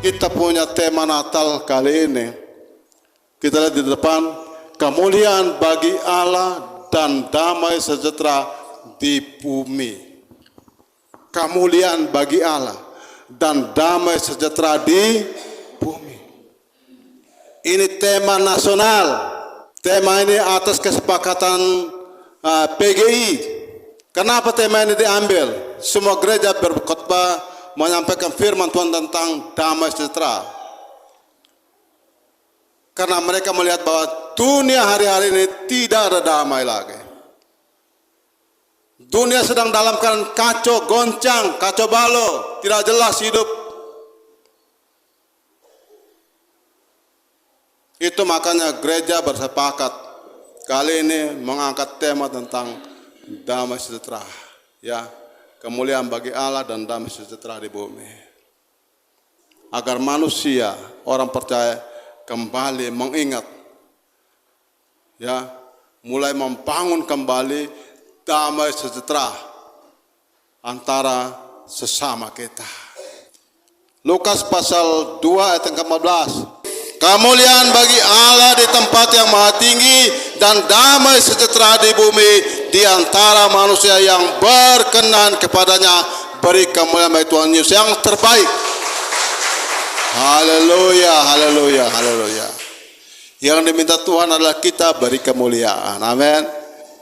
kita punya tema Natal kali ini. Kita lihat di depan, kemuliaan bagi Allah dan damai sejahtera di bumi. Kemuliaan bagi Allah dan damai sejahtera di bumi. Ini tema nasional. Tema ini atas kesepakatan PGI. Kenapa tema ini diambil? Semua gereja berkhotbah menyampaikan firman Tuhan tentang damai sejahtera. Karena mereka melihat bahwa dunia hari-hari ini tidak ada damai lagi. Dunia sedang dalam keadaan kacau, goncang, kacau balau, tidak jelas hidup. Itu makanya gereja bersepakat kali ini mengangkat tema tentang damai sejahtera, ya, kemuliaan bagi Allah dan damai sejahtera di bumi. Agar manusia, orang percaya kembali mengingat, ya, mulai membangun kembali damai sejahtera antara sesama kita. Lukas pasal 2 ayat 14. Kemuliaan bagi Allah di tempat yang maha tinggi dan damai sejahtera di bumi di antara manusia yang berkenan kepadanya. Beri kemuliaan bagi Tuhan Yesus yang terbaik. Haleluya, haleluya, haleluya. Yang diminta Tuhan adalah kita beri kemuliaan. Amin.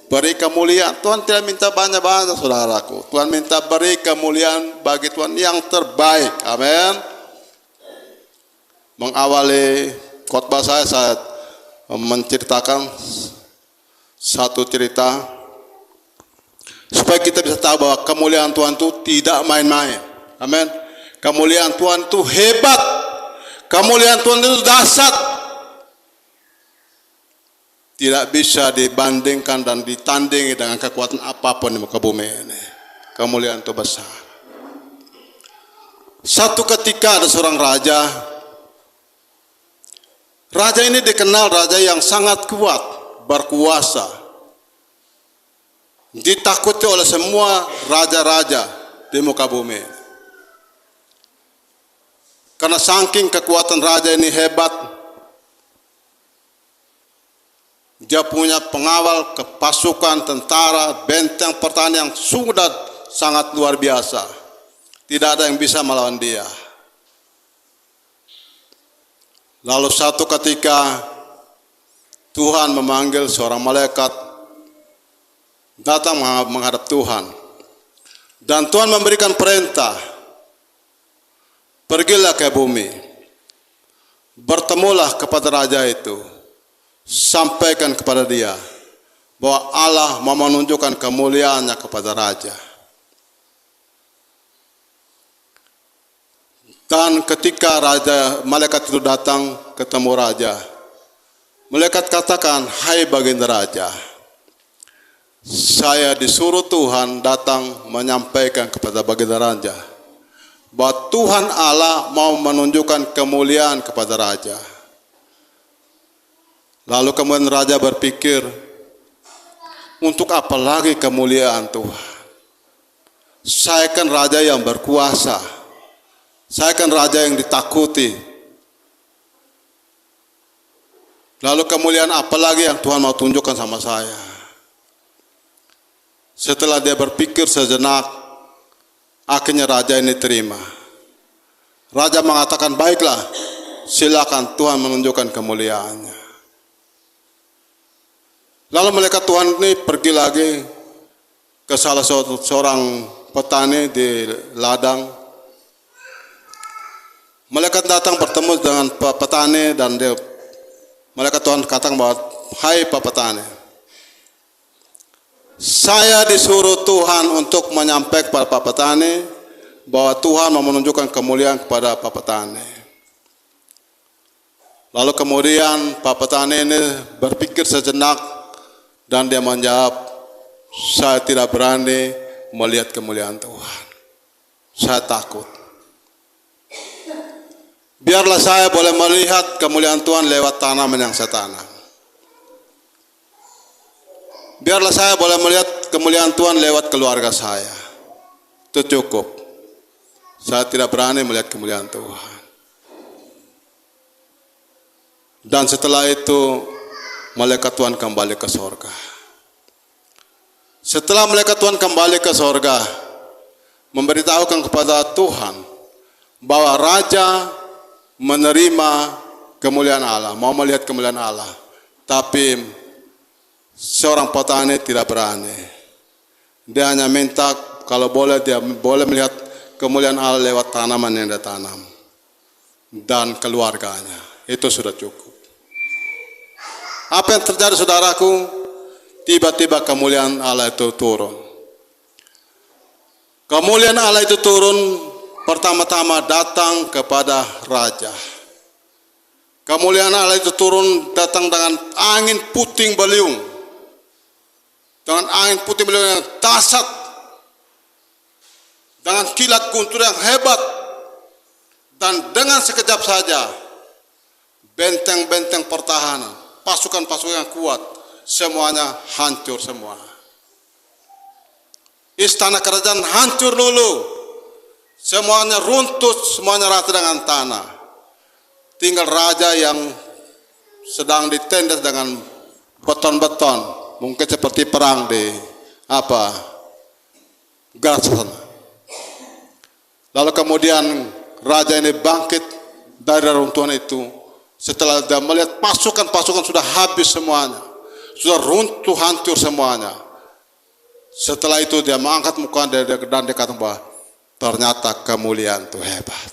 Beri kemuliaan. Tuhan tidak minta banyak-banyak, saudaraku. Tuhan minta beri kemuliaan bagi Tuhan yang terbaik. Amin. Mengawali khotbah saya menceritakan satu cerita supaya kita bisa tahu bahwa kemuliaan Tuhan itu tidak main-main. Amin. Kemuliaan Tuhan itu hebat. Kemuliaan Tuhan itu dahsyat. Tidak bisa dibandingkan dan ditandingi dengan kekuatan apapun di muka bumi ini. Kemuliaan itu besar. Satu ketika ada seorang raja. Raja ini dikenal raja yang sangat kuat, berkuasa. Ditakuti oleh semua raja-raja di muka bumi. Karena saking kekuatan raja ini hebat, dia punya pengawal, pasukan, tentara, benteng pertahanan yang sudah sangat luar biasa. Tidak ada yang bisa melawan dia. Lalu satu ketika Tuhan memanggil seorang malaikat datang menghadap Tuhan. Dan Tuhan memberikan perintah, pergilah ke bumi, bertemulah kepada raja itu, sampaikan kepada dia bahwa Allah mau menunjukkan kemuliaannya kepada raja. Dan ketika malaikat itu datang ketemu raja, malaikat katakan, hai baginda raja, saya disuruh Tuhan datang menyampaikan kepada baginda raja bahwa Tuhan Allah mau menunjukkan kemuliaan kepada raja. Lalu kemudian raja berpikir, untuk apa lagi kemuliaan Tuhan? Saya kan raja yang berkuasa. Saya kan raja yang ditakuti. Lalu kemuliaan apa lagi yang Tuhan mau tunjukkan sama saya? Setelah dia berpikir sejenak, akhirnya raja ini terima. Raja mengatakan, baiklah, silakan Tuhan menunjukkan kemuliaannya. Lalu malaikat Tuhan ini pergi lagi ke salah seorang petani di ladang. Malaikat datang bertemu dengan petani dan malaikat Tuhan katakan bahwa, hai Pak Petani, saya disuruh Tuhan untuk menyampaikan kepada Pak Petani bahwa Tuhan mau menunjukkan kemuliaan kepada Pak Petani. Lalu kemudian Pak Petani ini berpikir sejenak dan dia menjawab, saya tidak berani melihat kemuliaan Tuhan. Saya takut. Biarlah saya boleh melihat kemuliaan Tuhan lewat tanaman yang saya tanam. Biarlah saya boleh melihat kemuliaan Tuhan lewat keluarga saya. Itu cukup. Saya tidak berani melihat kemuliaan Tuhan. Dan setelah itu malaikat Tuhan kembali ke sorga. Setelah malaikat Tuhan kembali ke sorga, memberitahukan kepada Tuhan bahwa raja menerima kemuliaan Allah, mau melihat kemuliaan Allah. Tapi seorang petani tidak berani. Dia hanya minta kalau boleh dia boleh melihat kemuliaan Allah lewat tanaman yang dia tanam dan keluarganya. Itu sudah cukup. Apa yang terjadi saudaraku? Tiba-tiba kemuliaan Allah itu turun. Kemuliaan Allah itu turun pertama-tama datang kepada raja. Kemuliaan Allah itu turun datang dengan angin puting beliung. Dengan angin puting beliung yang dahsyat. Dengan kilat guntur yang hebat. Dan dengan sekejap saja benteng-benteng pertahanan, pasukan-pasukan yang kuat, semuanya hancur semua. Istana kerajaan hancur dulu. Semuanya runtuh, semuanya rata dengan tanah. Tinggal raja yang sedang ditindas dengan beton-beton. Mungkin seperti perang di Gaza. Lalu kemudian raja ini bangkit dari reruntuhan itu. Setelah dia melihat pasukan-pasukan sudah habis semuanya. Sudah runtuh, hancur semuanya. Setelah itu dia mengangkat muka dan dia kata bahwa ternyata kemuliaan itu hebat.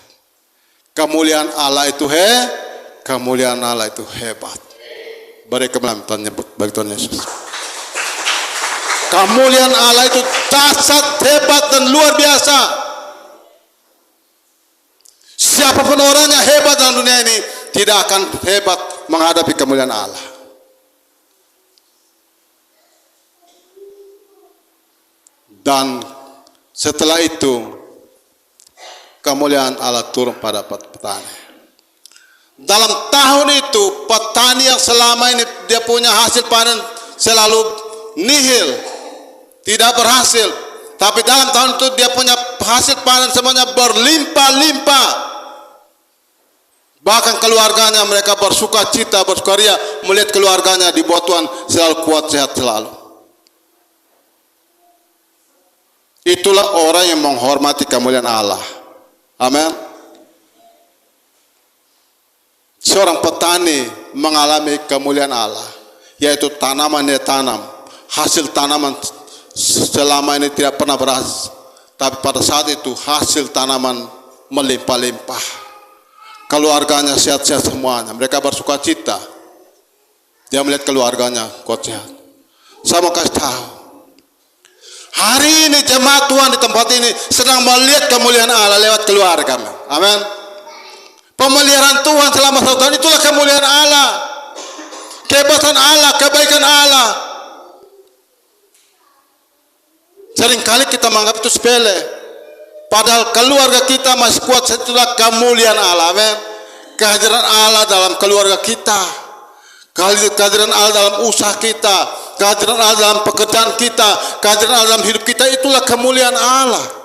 Kemuliaan Allah itu kemuliaan Allah itu hebat. Beri kemuliaan Tuhan nyebut bagi Tuhan Yesus. Kemuliaan Allah itu dahsyat, hebat dan luar biasa. Siapapun orangnya hebat dalam dunia ini tidak akan hebat menghadapi kemuliaan Allah. Dan setelah itu kemuliaan Allah turun pada petani. Dalam tahun itu petani yang selama ini dia punya hasil panen selalu nihil, tidak berhasil. Tapi dalam tahun itu dia punya hasil panen semuanya berlimpah-limpah. Bahkan keluarganya mereka bersuka cita, bersukaria melihat keluarganya di bawah Tuhan selalu kuat, sehat selalu. Itulah orang yang menghormati kemuliaan Allah. Amin. Seorang petani mengalami kemuliaan Allah, yaitu tanaman dia tanam, hasil tanaman selama ini tidak pernah berhasil, tapi pada saat itu hasil tanaman melimpah-limpah. Keluarganya sehat-sehat semuanya, mereka bersuka cita. Dia melihat keluarganya kuat sehat. Saya mau kasih tahu, hari ini jemaat Tuhan di tempat ini sedang melihat kemuliaan Allah lewat keluarga. Amin. Pemeliharaan Tuhan selama 1 tahun itulah kemuliaan Allah. Kehebatan Allah, kebaikan Allah. Seringkali kita menganggap itu sepele. Padahal keluarga kita masih kuat, itulah kemuliaan Allah. Amin. Kehadiran Allah dalam keluarga kita. Kehadiran Allah dalam usaha kita. Kehadiran Allah dalam pekerjaan kita. Kehadiran Allah dalam hidup kita, itulah kemuliaan Allah.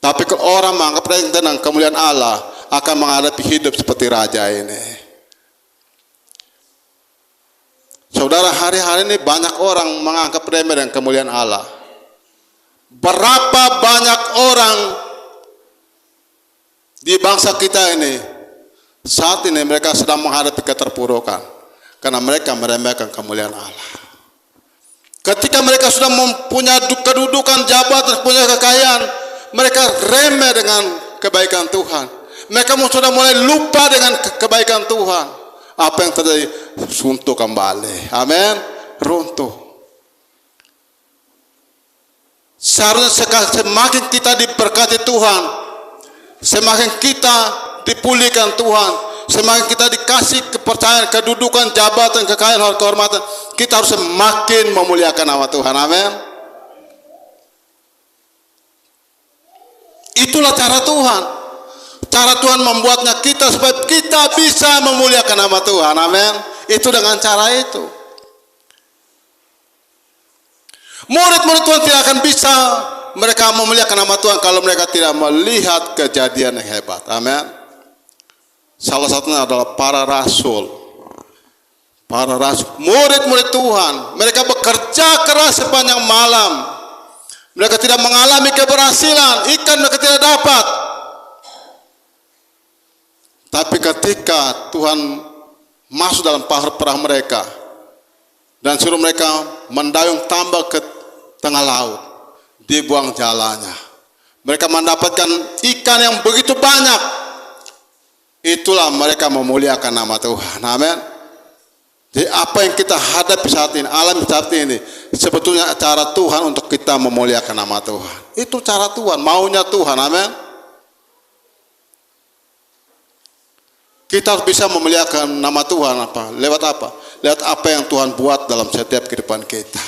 Tapi kalau orang menganggap tentang kemuliaan Allah, akan menghadapi hidup seperti raja ini. Saudara, hari-hari ini banyak orang menganggap remeh dengan kemuliaan Allah. Berapa banyak orang di bangsa kita ini saat ini mereka sedang menghadapi keterpurukan karena mereka meremehkan kemuliaan Allah. Ketika mereka sudah mempunyai kedudukan, jabatan, punya kekayaan, mereka remeh dengan kebaikan Tuhan. Mereka sudah mulai lupa dengan kebaikan Tuhan. Apa yang terjadi? Runtuh kembali. Amin. Runtuh. Seharusnya semakin kita diberkati Tuhan, semakin kita dipulihkan Tuhan, semakin kita dikasih kepercayaan, kedudukan, jabatan, kekayaan, kehormatan, kita harus semakin memuliakan nama Tuhan. Amin. Itulah cara Tuhan. Cara Tuhan membuatnya kita supaya kita bisa memuliakan nama Tuhan. Amin. Itu dengan cara itu. Murid-murid Tuhan tidak akan bisa mereka memuliakan nama Tuhan kalau mereka tidak melihat kejadian yang hebat. Amin. Salah satunya adalah para rasul. Para rasul, murid-murid Tuhan, mereka bekerja keras sepanjang malam. Mereka tidak mengalami keberhasilan, ikan mereka tidak dapat. Tapi ketika Tuhan masuk dalam perahu mereka dan suruh mereka mendayung tambah ke tengah laut, dibuang jalannya. Mereka mendapatkan ikan yang begitu banyak. Itulah mereka memuliakan nama Tuhan. Amin. Jadi apa yang kita hadapi saat ini, alami saat ini, sebetulnya cara Tuhan untuk kita memuliakan nama Tuhan. Itu cara Tuhan, maunya Tuhan. Amin. Kita harus bisa memuliakan nama Tuhan apa? Lewat apa? Lewat apa yang Tuhan buat dalam setiap kehidupan kita.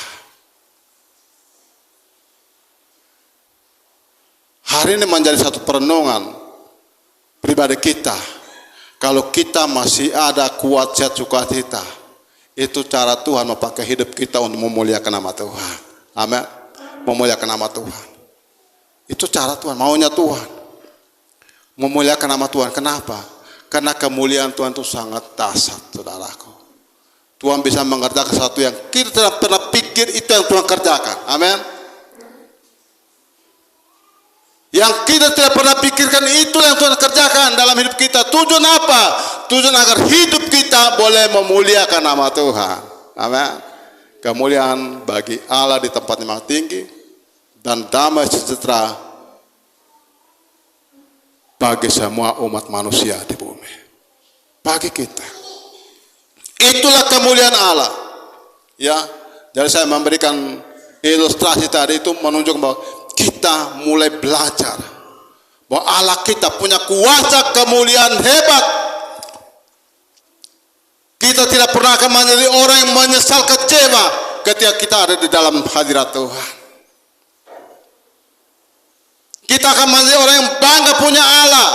Hari ini menjadi satu perenungan pribadi kita. Kalau kita masih ada kuat, sehat, sukacita, itu cara Tuhan memakai hidup kita untuk memuliakan nama Tuhan. Amin. Memuliakan nama Tuhan. Itu cara Tuhan, maunya Tuhan. Memuliakan nama Tuhan. Kenapa? Karena kemuliaan Tuhan itu sangat dahsyat, saudaraku. Tuhan bisa mengerjakan sesuatu yang kita tidak pernah pikir, itu yang Tuhan kerjakan. Amin. Yang kita tidak pernah pikirkan, itu yang Tuhan kerjakan dalam hidup kita. Tujuan apa? Tujuan agar hidup kita boleh memuliakan nama Tuhan. Amin. Kemuliaan bagi Allah di tempat yang tinggi dan damai sejahtera bagi semua umat manusia di bumi. Bagi kita. Itulah kemuliaan Allah. Ya. Jadi saya memberikan ilustrasi tadi itu menunjukkan bahwa kita mulai belajar bahwa Allah kita punya kuasa kemuliaan hebat. Kita tidak pernah akan menjadi orang yang menyesal, kecewa ketika kita ada di dalam hadirat Tuhan. Kita akan menjadi orang yang bangga punya Allah,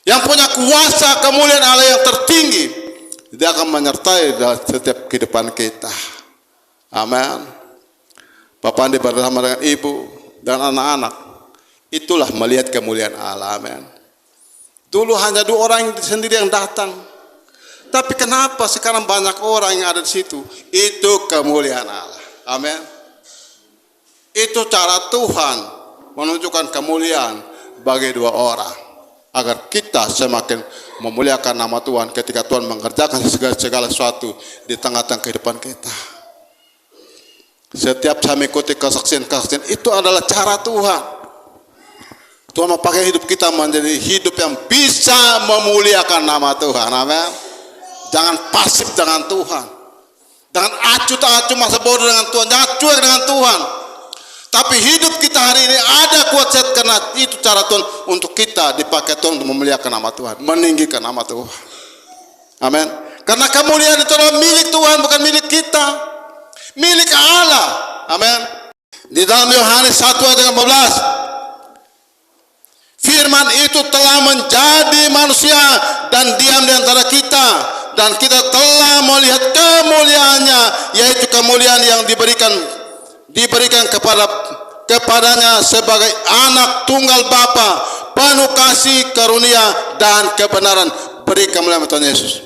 yang punya kuasa kemuliaan Allah yang tertinggi. Dia akan menyertai dalam setiap kehidupan kita. Amin. Bapak Andi bersama dengan ibu dan anak-anak, itulah melihat kemuliaan Allah. Amin. Dulu hanya 2 orang sendiri yang datang, tapi kenapa sekarang banyak orang yang ada di situ? Itu kemuliaan Allah. Amin. Itu cara Tuhan menunjukkan kemuliaan bagi 2 orang, agar kita semakin memuliakan nama Tuhan ketika Tuhan mengerjakan segala sesuatu di tengah-tengah kehidupan kita. Setiap saya mengikuti kesaksian-kesaksian, itu adalah cara Tuhan. Tuhan memakai hidup kita menjadi hidup yang bisa memuliakan nama Tuhan. Amin. Jangan pasif dengan Tuhan. Jangan acuh tak acuh masa bodoh dengan Tuhan. Jangan cuek dengan Tuhan. Tapi hidup kita hari ini ada kuat sehat karena itu cara Tuhan untuk kita dipakai Tuhan untuk memuliakan nama Tuhan, meninggikan nama Tuhan. Amin. Karena kemuliaan itu adalah milik Tuhan, bukan milik kita. Milik Allah. Amin. Di dalam Yohanes 1 ayat 15, firman itu telah menjadi manusia dan diam di antara kita, dan kita telah melihat kemuliaannya, yaitu kemuliaan yang diberikan kepadanya sebagai anak tunggal Bapa, penuh kasih, karunia dan kebenaran. Beri kemuliaan Tuhan Yesus.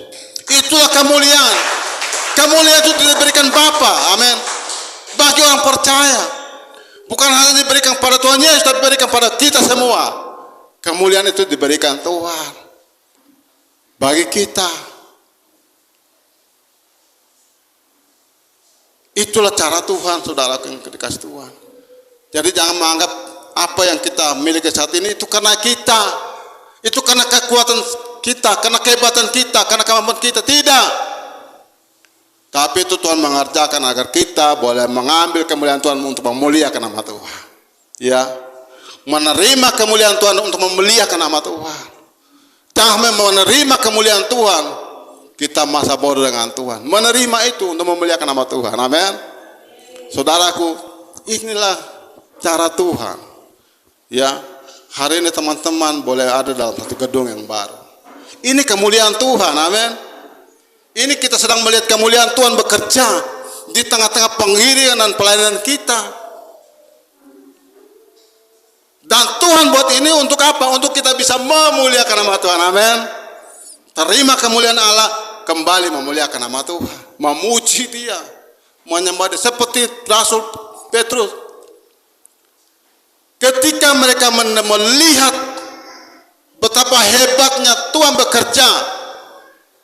Itulah kemuliaan. Kemuliaan itu diberikan Bapa. Amin. Bagi orang percaya, bukan hanya diberikan pada Tuhan Yesus, tapi diberikan pada kita semua. Kemuliaan itu diberikan Tuhan bagi kita. Itulah cara Tuhan, saudara yang dikasih Tuhan. Jadi jangan menganggap apa yang kita miliki saat ini itu karena kita, itu karena kekuatan kita, karena kehebatan kita, karena kemampuan kita. Tidak. Tapi itu Tuhan mengerjakan agar kita boleh mengambil kemuliaan Tuhan untuk memuliakan nama Tuhan. Ya, menerima kemuliaan Tuhan untuk memuliakan nama Tuhan. Jangan menerima kemuliaan Tuhan kita masa bodoh dengan Tuhan. Menerima itu untuk memuliakan nama Tuhan. Amin. Saudaraku, inilah cara Tuhan. Ya, hari ini teman-teman boleh ada dalam satu gedung yang baru. Ini kemuliaan Tuhan. Amin. Ini kita sedang melihat kemuliaan Tuhan bekerja di tengah-tengah pengiringan dan pelayanan kita. Dan Tuhan buat ini untuk apa? Untuk kita bisa memuliakan nama Tuhan. Amin. Terima kemuliaan Allah, kembali memuliakan nama Tuhan, memuji Dia, menyembah Dia. Seperti Rasul Petrus, ketika mereka melihat betapa hebatnya Tuhan bekerja,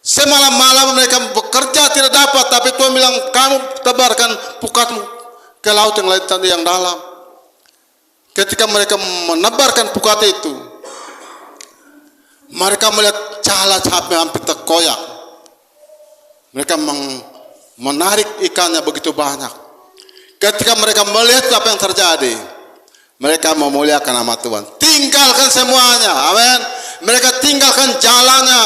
semalam-malam mereka bekerja tidak dapat, tapi Tuhan bilang, kamu tebarkan pukatmu ke laut yang dalam. Ketika mereka menebarkan pukat itu, mereka melihat cala sampai hampir terkoyak. Mereka menarik ikannya begitu banyak. Ketika mereka melihat apa yang terjadi, mereka memuliakan nama Tuhan. Tinggalkan semuanya, amin. Mereka tinggalkan jalannya,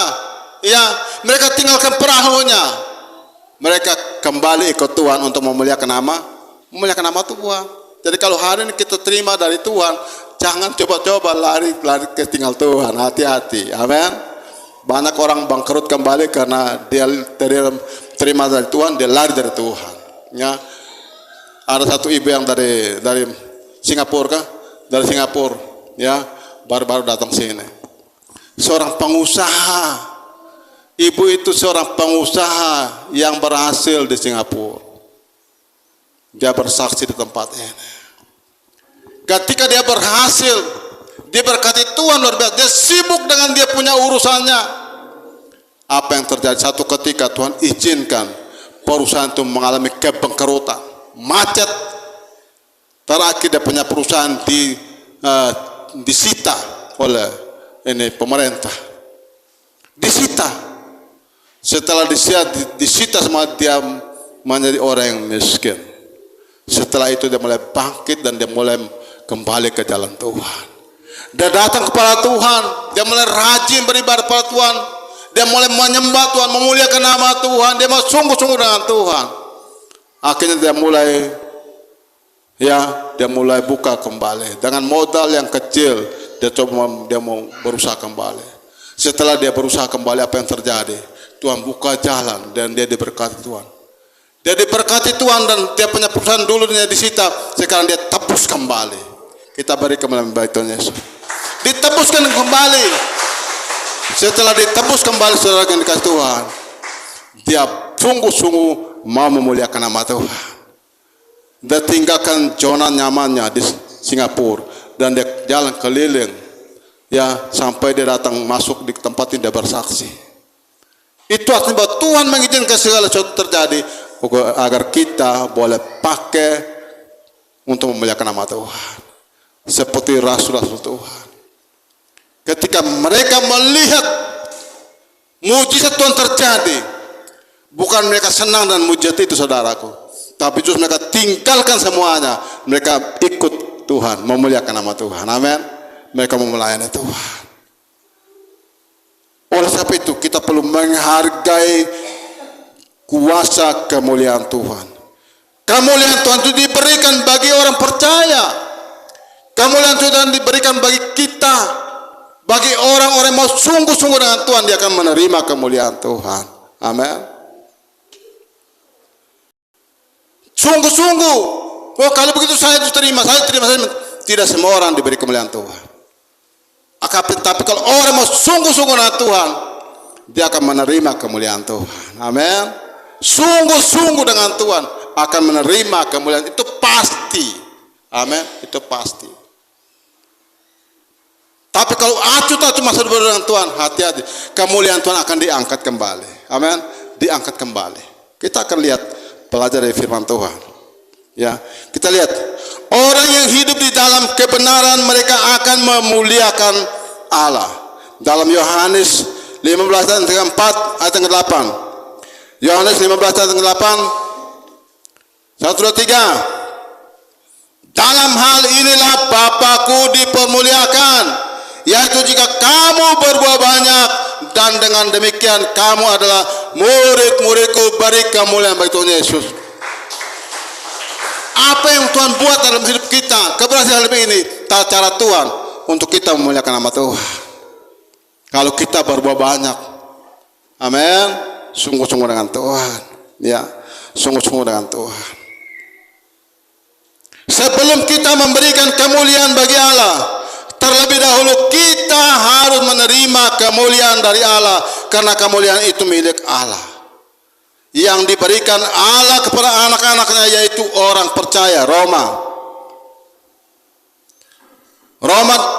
ya. Mereka tinggalkan perahunya. Mereka kembali ikut Tuhan untuk memuliakan nama Tuhan. Jadi kalau hari ini kita terima dari Tuhan, jangan coba-coba lari ke tinggal Tuhan. Hati-hati, amin. Banyak orang bangkrut kembali karena dia terima dari Tuhan, dia lari dari Tuhan. Ya, ada satu ibu yang dari Singapura, dari Singapura, ya, baru-baru datang sini. Seorang pengusaha, ibu itu seorang pengusaha yang berhasil di Singapura. Dia bersaksi di tempat ini. Ketika dia berhasil, dia berkati Tuhan luar biasa. Dia sibuk dengan dia punya urusannya. Apa yang terjadi? Satu ketika Tuhan izinkan perusahaan itu mengalami kebangkrutan, macet. Terakhir dia punya perusahaan disita oleh pemerintah. Disita. Setelah disita semua, dia menjadi orang yang miskin. Setelah itu dia mulai bangkit dan dia mulai kembali ke jalan Tuhan. Dia datang kepada Tuhan, dia mulai rajin beribadah kepada Tuhan, dia mulai menyembah Tuhan, memuliakan nama Tuhan, dia mau sungguh-sungguh dengan Tuhan. Akhirnya dia mulai buka kembali dengan modal yang kecil. Dia mau berusaha kembali. Setelah dia berusaha kembali, apa yang terjadi? Tuhan buka jalan dan dia diberkati Tuhan. Dia diberkati Tuhan dan dia punya perusahaan dulu dia disita, sekarang dia tebus kembali. Kita beri kembali baik Tuhan Yesus. Ditebuskan kembali. Setelah ditebus kembali, saudara yang dikasih Tuhan, dia sungguh-sungguh mau memuliakan nama Tuhan. Dia tinggalkan zona nyamannya di Singapura dan dia jalan keliling, ya, sampai dia datang masuk di tempat yang dia bersaksi. Itu artinya bahwa Tuhan mengizinkan segala sesuatu terjadi agar kita boleh pakai untuk memuliakan nama Tuhan. Seperti rasul-rasul Tuhan, ketika mereka melihat mujizat Tuhan terjadi, bukan mereka senang dan mujizat itu, saudaraku, tapi justru mereka tinggalkan semuanya. Mereka ikut Tuhan, memuliakan nama Tuhan. Amin. Mereka memulayani Tuhan. Oleh sebab itu kita perlu menghargai kuasa kemuliaan Tuhan. Kemuliaan Tuhan itu diberikan bagi orang percaya. Kemuliaan Tuhan diberikan bagi kita, bagi orang-orang yang mau sungguh-sungguh dengan Tuhan, dia akan menerima kemuliaan Tuhan. Amin. Sungguh-sungguh. Oh, kalau begitu saya terima. Tidak semua orang diberi kemuliaan Tuhan. Tapi kalau orang mau sungguh-sungguh dengan Tuhan, dia akan menerima kemuliaan Tuhan. Amin. Sungguh-sungguh dengan Tuhan akan menerima kemuliaan, itu pasti. Amin, itu pasti. Tapi kalau acuh-acuh masa depan dengan Tuhan, hati-hati, kemuliaan Tuhan akan diangkat kembali. Amin, diangkat kembali. Kita akan lihat, belajar dari firman Tuhan. Ya, kita lihat orang yang hidup di dalam kebenaran, mereka akan memuliakan Allah. Dalam Yohanes 15 ayat 4 ayat 8. Yohanes 15 ayat 8. 1, 2, 3. Dalam hal inilah Bapakku dipermuliakan, yaitu jika kamu berbuah banyak, dan dengan demikian kamu adalah murid-muridku. Beri kemuliaan bagi Tuhan Yesus. Apa yang Tuhan buat dalam hidup kita, keberhasilan ini, cara Tuhan untuk kita memuliakan nama Tuhan. Kalau kita berbuah banyak, amin, sungguh-sungguh dengan Tuhan, ya, sungguh-sungguh dengan Tuhan. Sebelum kita memberikan kemuliaan bagi Allah, terlebih dahulu kita harus menerima kemuliaan dari Allah, karena kemuliaan itu milik Allah yang diberikan Allah kepada anak-anaknya, yaitu orang percaya. Roma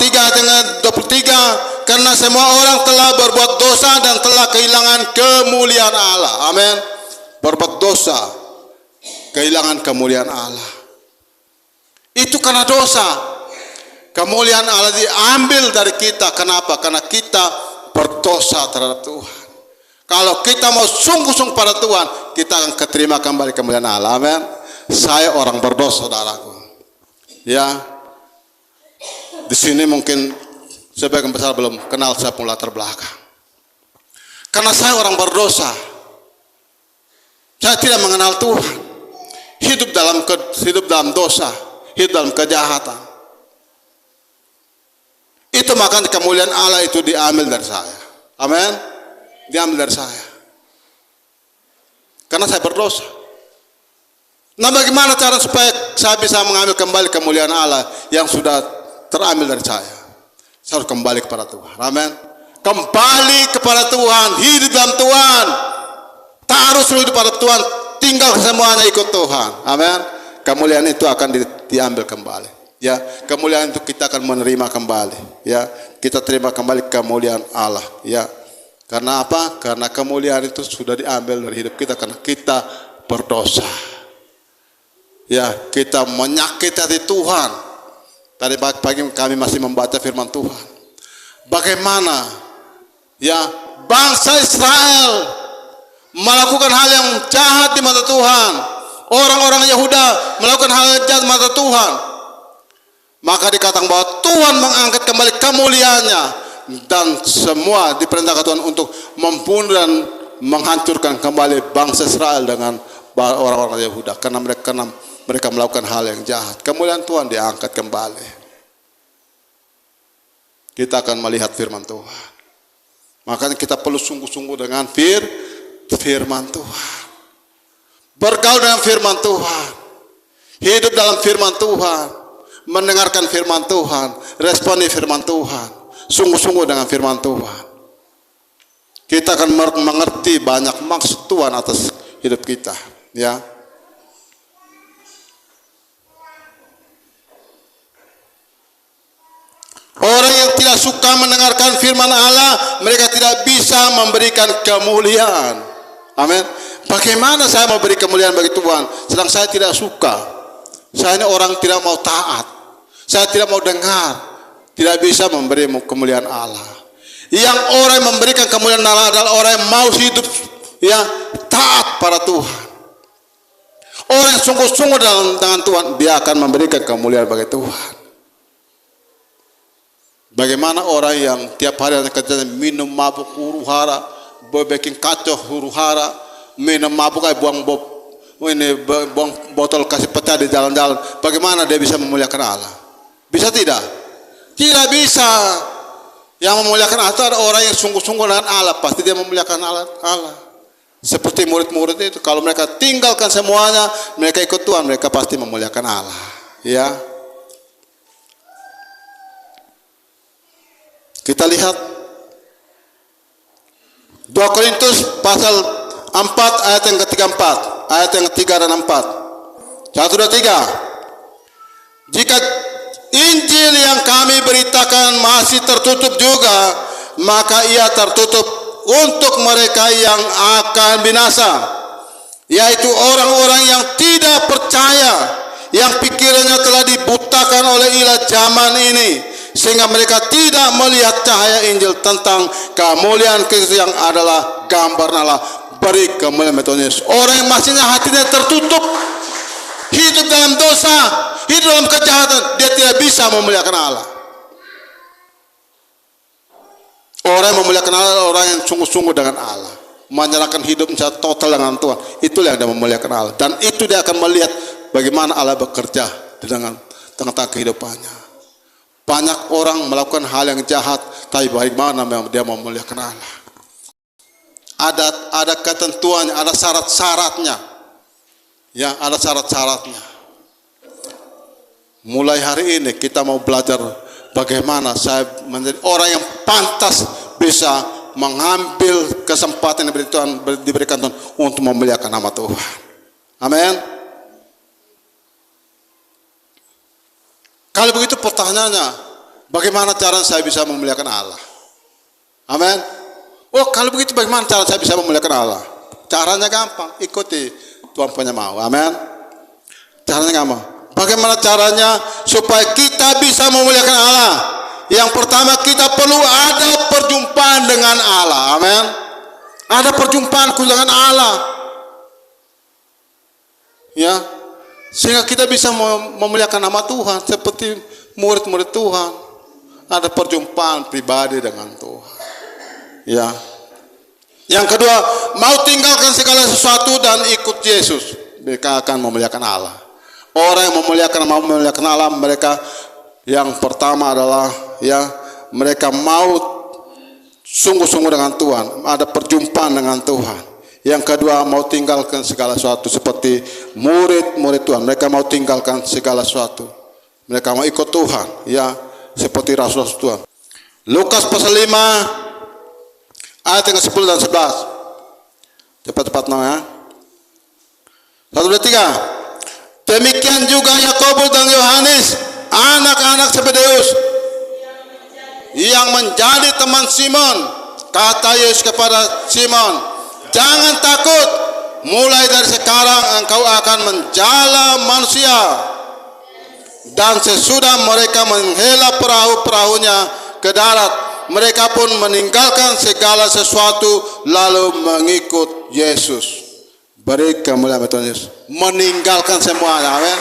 3:23, karena semua orang telah berbuat dosa dan telah kehilangan kemuliaan Allah. Amin. Berbuat dosa, kehilangan kemuliaan Allah. Itu karena dosa. Kemuliaan Allah diambil dari kita. Kenapa? Karena kita berdosa terhadap Tuhan. Kalau kita mau sungguh-sungguh pada Tuhan, kita akan keterima kembali kemuliaan Allah. Amin. Saya orang berdosa, saudaraku. Ya. Di sini mungkin sebagian besar belum kenal saya pun latar belakang. Karena saya orang berdosa. Saya tidak mengenal Tuhan. Hidup dalam dosa, hidup dalam kejahatan. Itu makanya kemuliaan Allah itu diambil dari saya. Amin. Diambil dari saya. Karena saya berdosa. Nah, bagaimana cara supaya saya bisa mengambil kembali kemuliaan Allah yang sudah terambil dari saya? Saya harus kembali kepada Tuhan. Amin. Kembali kepada Tuhan, hidup dalam Tuhan, taruh seluruh hidup pada Tuhan, tinggal semuanya ikut Tuhan. Amin. Kemuliaan itu akan diambil kembali. Ya, kemuliaan itu kita akan menerima kembali. Ya, kita terima kembali kemuliaan Allah. Ya, karena apa? Karena kemuliaan itu sudah diambil dari hidup kita karena kita berdosa. Ya, kita menyakiti hati Tuhan. Tadi pagi kami masih membaca firman Tuhan. Bagaimana ya bangsa Israel melakukan hal yang jahat di mata Tuhan. Orang-orang Yehuda melakukan hal yang jahat di mata Tuhan. Maka dikatakan bahwa Tuhan mengangkat kembali kemuliaannya. Dan semua diperintahkan Tuhan untuk membunuh dan menghancurkan kembali bangsa Israel dengan orang-orang Yehuda. Karena mereka melakukan hal yang jahat. Kemuliaan Tuhan diangkat kembali. Kita akan melihat firman Tuhan. Makanya kita perlu sungguh-sungguh dengan firman Tuhan. Bergaul dengan firman Tuhan. Hidup dalam firman Tuhan. Mendengarkan firman Tuhan. Responi firman Tuhan. Sungguh-sungguh dengan firman Tuhan. Kita akan mengerti banyak maksud Tuhan atas hidup kita. Ya. Orang yang tidak suka mendengarkan firman Allah, mereka tidak bisa memberikan kemuliaan. Amin. Bagaimana saya mau beri kemuliaan bagi Tuhan, sedang saya tidak suka. Saya ini orang tidak mau taat. Saya tidak mau dengar. Tidak bisa memberi kemuliaan Allah. Yang orang yang memberikan kemuliaan Allah adalah orang yang mau hidup ya taat pada Tuhan. Orang yang sungguh-sungguh dengan Tuhan, dia akan memberikan kemuliaan bagi Tuhan. Bagaimana orang yang tiap hari kerja minum mabuk huru hara, bikin kacau huru hara, minum mabuk kayak buang botol kasih pecah di jalan-jalan. Bagaimana dia bisa memuliakan Allah? Bisa tidak? Tidak bisa. Yang memuliakan Allah itu ada orang yang sungguh-sungguh dengan Allah, pasti dia memuliakan Allah. Seperti murid-murid itu, kalau mereka tinggalkan semuanya, mereka ikut Tuhan, mereka pasti memuliakan Allah. Ya. Kita lihat 2 Korintus pasal 4 ayat yang ke-34, ayat yang ke-3 dan 4. 1, 2, 3. Jika Injil yang kami beritakan masih tertutup juga, maka ia tertutup untuk mereka yang akan binasa, yaitu orang-orang yang tidak percaya, yang pikirannya telah dibutakan oleh ilah zaman ini, sehingga mereka tidak melihat cahaya Injil tentang kemuliaan Kristus yang adalah gambar Allah. Beri kemuliaan Yesus. Orang yang masihnya hatinya tertutup, hidup dalam dosa, hidup dalam kejahatan, dia tidak bisa memuliakan Allah. Orang yang memuliakan Allah adalah orang yang sungguh-sungguh dengan Allah, menyerahkan hidupnya total dengan Tuhan. Itulah yang dia memuliakan Allah, dan itu dia akan melihat bagaimana Allah bekerja dengan tengah-tengah kehidupannya. Banyak orang melakukan hal yang jahat, tapi bagaimana dia memuliakan Allah? Ada ketentuannya, ada syarat-syaratnya. Ya, ada syarat-syaratnya. Mulai hari ini kita mau belajar bagaimana saya menjadi orang yang pantas bisa mengambil kesempatan yang diberikan Tuhan untuk memuliakan nama Tuhan. Amin. Kalau begitu pertanyaannya, bagaimana cara saya bisa memuliakan Allah? Amin. Oh, kalau begitu bagaimana cara saya bisa memuliakan Allah? Caranya gampang, ikuti Tuhan punya mau. Amin. Caranya gampang. Bagaimana caranya supaya kita bisa memuliakan Allah? Yang pertama, kita perlu ada perjumpaan dengan Allah. Amin. Ada perjumpaan dengan Allah. Ya. Sehingga kita bisa memuliakan nama Tuhan seperti murid-murid Tuhan. Ada perjumpaan pribadi dengan Tuhan. Ya. Yang kedua, mau tinggalkan segala sesuatu dan ikut Yesus, mereka akan memuliakan Allah. Orang yang mau memuliakan Allah, mereka yang pertama adalah mereka mau sungguh-sungguh dengan Tuhan, ada perjumpaan dengan Tuhan. Yang kedua, mau tinggalkan segala sesuatu seperti murid-murid Tuhan. Mereka mau tinggalkan segala sesuatu. Mereka mau ikut Tuhan, seperti Rasul-Rasul Tuhan. Lukas pasal 5 ayat yang 10 dan 11. Cepat-cepat ya. 1, 2, 3. Demikian juga Yakobus dan Yohanes, anak-anak Zebedeus, yang menjadi teman Simon. Kata Yesus kepada Simon, jangan takut, mulai dari sekarang engkau akan menjala manusia. Dan sesudah mereka menghela perahu-perahunya ke darat, mereka pun meninggalkan segala sesuatu lalu mengikut Yesus. Beri kemuliaan Tuhan Yesus. Meninggalkan semuanya. Amin.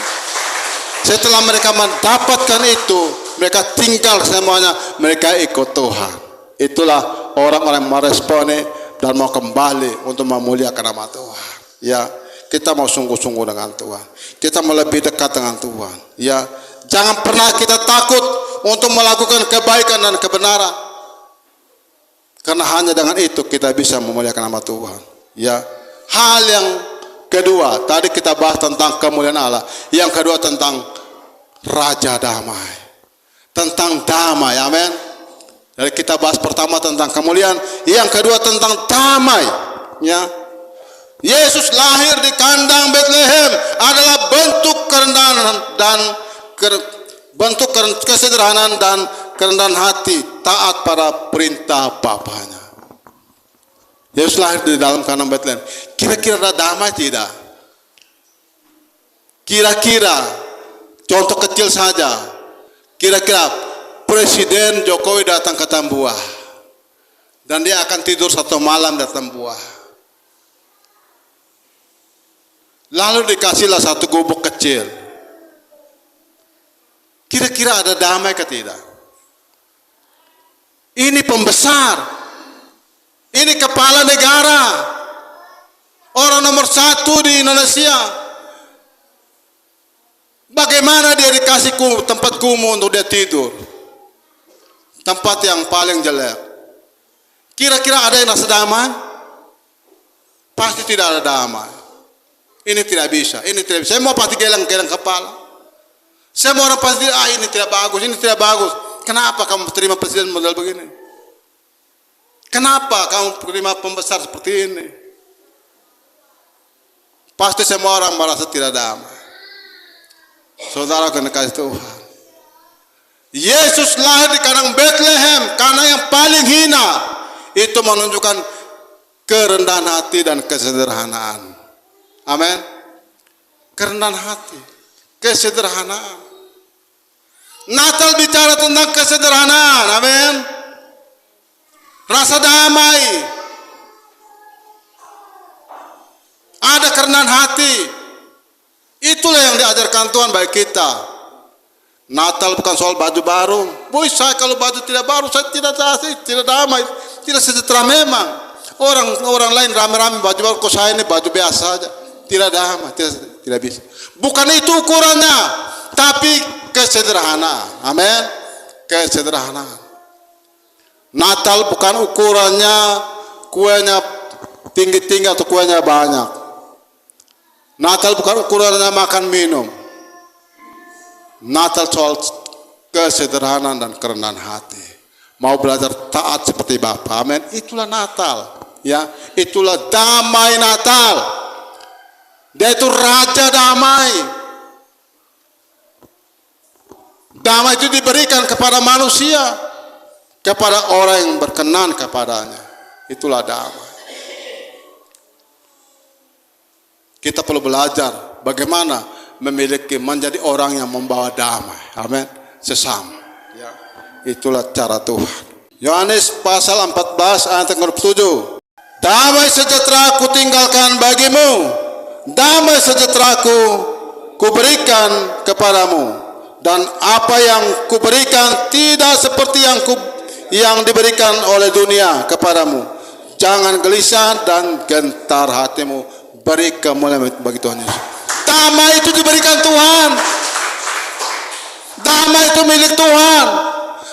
Setelah mereka mendapatkan itu, mereka tinggal semuanya, mereka ikut Tuhan. Itulah orang-orang meresponi dan mau kembali untuk memuliakan nama Tuhan. Ya, kita mau sungguh-sungguh dengan Tuhan. Kita mau lebih dekat dengan Tuhan. Ya, jangan pernah kita takut untuk melakukan kebaikan dan kebenaran. Karena hanya dengan itu kita bisa memuliakan nama Tuhan. Ya, hal yang kedua, tadi kita bahas tentang kemuliaan Allah. Yang kedua tentang Raja Damai. Tentang damai, amin. Jadi kita bahas pertama tentang kemuliaan, yang kedua tentang damai. Ya, Yesus lahir di kandang Bethlehem adalah bentuk kerendahan dan bentuk kesederhanaan dan kerendahan hati, taat pada perintah Bapaknya. Yesus lahir di dalam kandang Bethlehem. Kira-kira ada damai tidak? Kira-kira, contoh kecil saja. Kira-kira Presiden Jokowi datang ke Tambuah dan dia akan tidur 1 malam di Tambuah. Lalu dikasihlah 1 gubuk kecil. Kira-kira ada damai ke tidak? Ini pembesar. Ini kepala negara. Orang nomor 1 di Indonesia. Bagaimana dia dikasih tempat kumuh untuk dia tidur? Tempat yang paling jelek. Kira-kira ada yang rasa damai? Pasti tidak ada damai. Ini tidak bisa, ini tidak bisa. Semua pasti geleng-geleng kepala. Semua orang pasti, ini tidak bagus, ini tidak bagus. Kenapa kamu terima presiden model begini? Kenapa kamu terima pembesar seperti ini? Pasti semua orang merasa tidak damai. Saudara kena kasih Tuhan. Yesus lahir di kandang Bethlehem, kandang yang paling hina. Itu menunjukkan kerendahan hati dan kesederhanaan. Amin. Kerendahan hati, kesederhanaan. Natal bicara tentang kesederhanaan. Amin. Rasa damai. Ada kerendahan hati. Itulah yang diajarkan Tuhan bagi kita. Natal bukan soal baju baru. Boy, saya kalau baju tidak baru, saya tidak damai, tidak sejahtera memang. Orang lain rame-rame baju baru, kok saya ini baju biasa saja. Tidak damai, tidak bisa. Bukan itu ukurannya, tapi kesederhanaan. Amin. Kesederhanaan. Natal bukan ukurannya kuenya tinggi-tinggi atau kuenya banyak. Natal bukan ukurannya makan minum. Natal soal kesederhanaan dan kerendahan hati. Mau belajar taat seperti Bapa. Amin. Itulah Natal. Ya, itulah damai Natal. Dia itu Raja Damai. Damai itu diberikan kepada manusia, kepada orang yang berkenan kepadanya. Itulah damai. Kita perlu belajar bagaimana menjadi orang yang membawa damai. Amin. Sesama. Ya. Itulah cara Tuhan. Yohanes pasal 14 ayat 27. Damai sejahtera ku tinggalkan bagimu, damai sejahtera ku berikan kepadamu, dan apa yang ku berikan tidak seperti yang diberikan oleh dunia kepadamu. Jangan gelisah dan gentar hatimu, beri kemuliaan bagi Tuhan Yesus. Damai itu diberikan Tuhan. Damai itu milik Tuhan.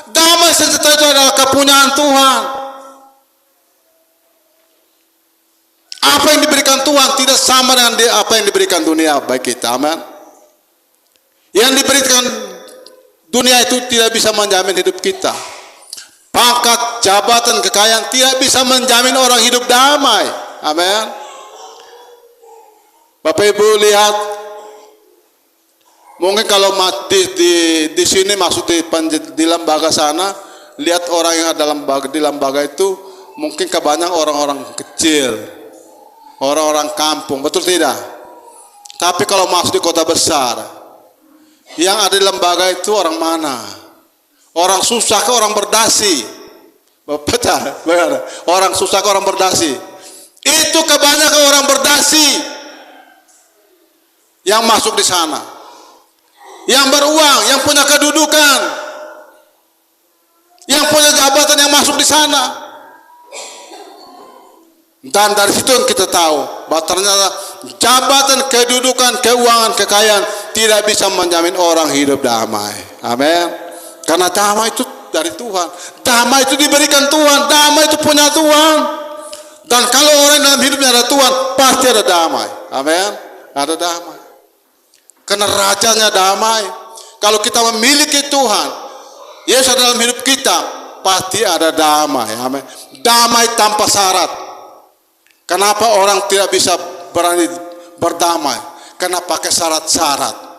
Damai sejahtera itu adalah kepunyaan Tuhan. Apa yang diberikan Tuhan tidak sama dengan apa yang diberikan dunia bagi kita. Amin. Yang diberikan dunia itu tidak bisa menjamin hidup kita. Pangkat, jabatan, kekayaan tidak bisa menjamin orang hidup damai. Amin. Bapak Ibu lihat, mungkin kalau di sini masuk di lembaga sana, lihat orang yang ada di lembaga itu mungkin kebanyakan orang-orang kecil, orang-orang kampung, betul tidak? Tapi kalau masuk di kota besar, yang ada di lembaga itu orang mana? Orang susah ke orang berdasi? Betul, orang susah ke orang berdasi? Itu kebanyakan orang berdasi yang masuk di sana, yang beruang, yang punya kedudukan, yang punya jabatan yang masuk di sana. Dan dari situ kita tahu bahwa ternyata jabatan, kedudukan, keuangan, kekayaan tidak bisa menjamin orang hidup damai. Amin. Karena damai itu dari Tuhan. Damai itu diberikan Tuhan. Damai itu punya Tuhan. Dan kalau orang dalam hidupnya ada Tuhan, pasti ada damai. Amin. Ada damai. Karena rajanya damai. Kalau kita memiliki Tuhan, Yesus dalam hidup kita, pasti ada damai. Amin. Damai tanpa syarat. Kenapa orang tidak bisa berani berdamai? Karena pakai syarat-syarat.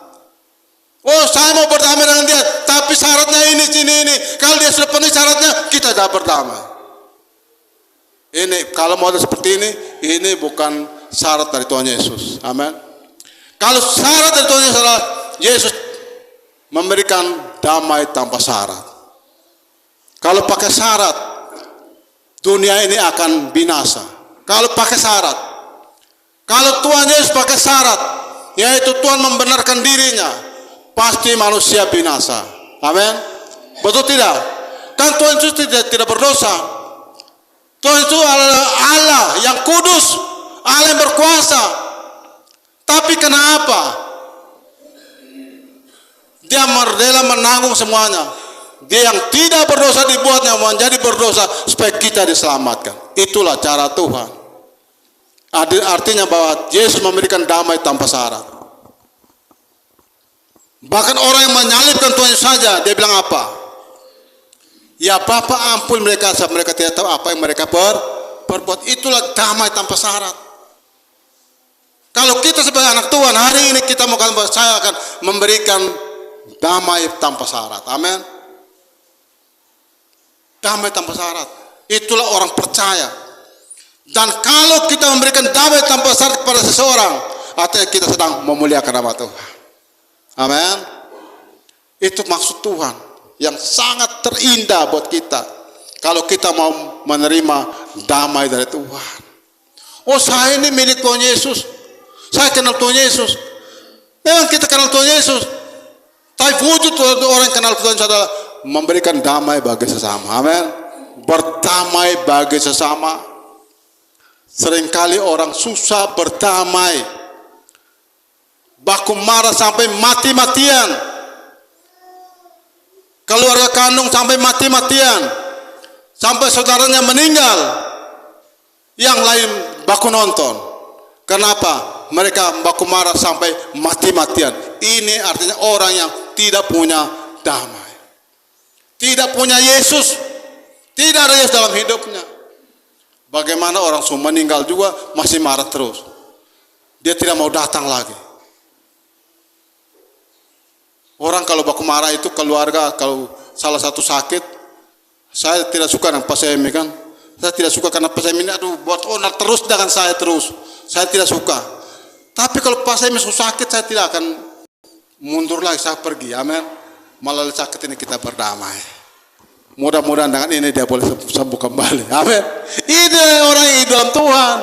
Oh, saya mau berdamai dengan dia, tapi syaratnya ini. Kalau dia sudah penuhi syaratnya, kita tidak berdamai. Ini kalau model seperti ini bukan syarat dari Tuhan Yesus. Amin. Kalau syarat dari Tuhan Yesus adalah Yesus memberikan damai tanpa syarat. Kalau pakai syarat, dunia ini akan binasa. Kalau pakai syarat, kalau Tuhan Yesus pakai syarat, yaitu Tuhan membenarkan dirinya, pasti manusia binasa. Amin. Betul tidak? Kan Tuhan Yesus tidak berdosa. Tuhan itu adalah Allah yang kudus, Allah yang berkuasa. Tapi kenapa Dia rela menanggung semuanya? Dia yang tidak berdosa dibuatnya menjadi berdosa supaya kita diselamatkan. Itulah cara Tuhan. Artinya bahwa Yesus memberikan damai tanpa syarat. Bahkan orang yang menyalibkan Tuhan saja, dia bilang apa? Ya Bapa, ampun mereka, sebab mereka tidak tahu apa yang mereka perbuat. Itulah damai tanpa syarat. Kalau kita sebagai anak Tuhan, hari ini kita mau katakan, saya akan memberikan damai tanpa syarat. Amin. Damai tanpa syarat. Itulah orang percaya. Dan kalau kita memberikan damai tanpa syarat kepada seseorang, artinya kita sedang memuliakan nama Tuhan. Amin. Itu maksud Tuhan yang sangat terindah buat kita. Kalau kita mau menerima damai dari Tuhan. Oh, saya ini milik Tuhan Yesus. Saya kenal Tuhan Yesus. Memang kita kenal Tuhan Yesus. Tapi wujud orang yang kenal Tuhan Yesus adalah memberikan damai bagi sesama. Amin. Berdamai bagi sesama. Seringkali orang susah berdamai, baku marah sampai mati-matian, keluarga kandung sampai mati-matian, sampai saudaranya meninggal, yang lain baku nonton. Kenapa? Mereka baku marah sampai mati-matian. Ini artinya orang yang tidak punya damai. tidak punya Yesus, tidak ada Yesus dalam hidupnya. Bagaimana orang semua meninggal juga masih marah terus. Dia tidak mau datang lagi. Orang kalau baku marah itu keluarga, kalau salah satu sakit, saya tidak suka dengan pasien kan. Saya tidak suka karena pasien ini buat onar terus dengan saya terus. Saya tidak suka. Tapi kalau pasien sakit, saya tidak akan mundur lagi, saya pergi. Amin. Melalui sakit ini kita berdamai. Mudah-mudahan dengan ini dia boleh sembuh kembali. Amin. Ini orang yang dalam Tuhan.